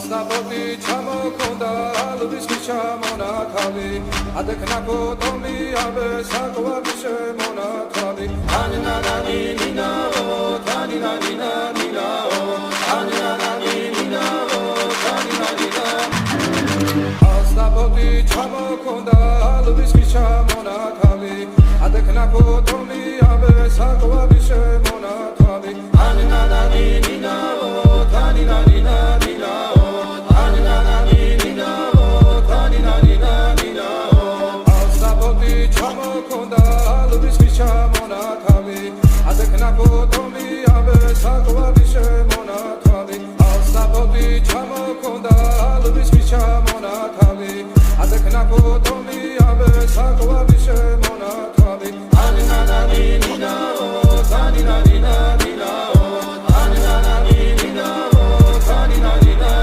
ასნაბოდი ჩამოქონდა ალვის ჩამონათალი ადექნა ფოტომი აბე საკვარი შემონათალი ანანანი ნინაო თანინანი ნინაო ანანანი ნინაო თანინანი ასნაბოდი ჩამოქონდა ალვის ჩამონათალი ადექნა ფოტომი აბე საკვარი შემონათალი ანანანი ნინაო თანინანი ნინაო ანანანი ნინაო თანინანი ნინაო ასნაბოდი ჩამოქონდა ალვის ჩამონათალი ადექნა ფოტომი აბე საკვარი შემონათალი ასნაბოდი ჩამოქონდა ალვის ჩამონათალი ადექნა ფოტომი აბე საკვარი შემონათალი ანანანი ნინაო